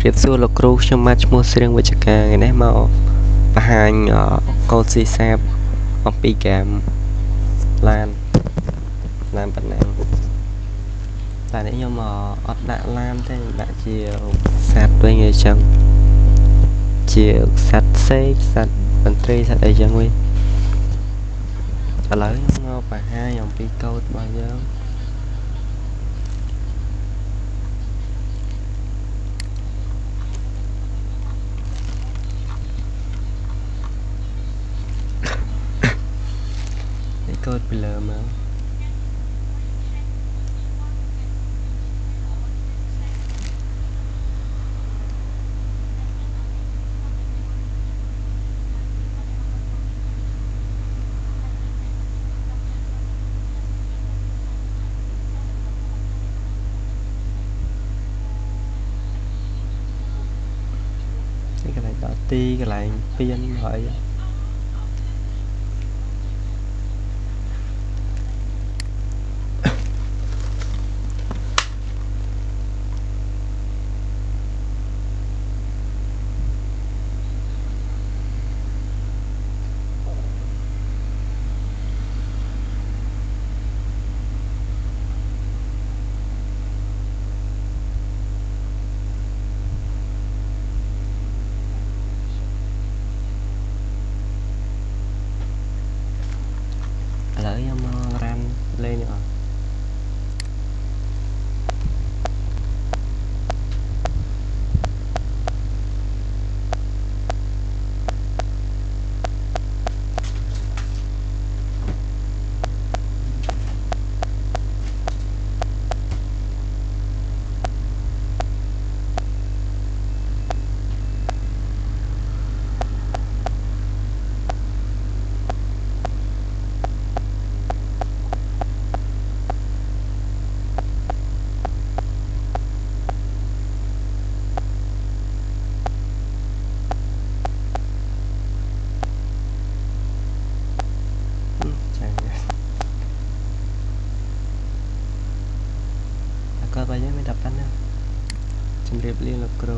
Riệp xua lục rú cho match mua riêng với chả ngày nay màu và hành con si sạp học bị cảm lan làm bản năng tại nếu như mà ớt đã làm thế đã chiều sạp với người chồng chiều sạch xếp sạch bản tri sạch đầy chân nguyên trả lời nó và hai dòng bị câu bao giờ để câu bị lờ mà cái này đỏ ti cái lại phiên hỏi lỡ em ran lên nữa coi bây giờ mới đập anh chấm điệp liên lạc cầu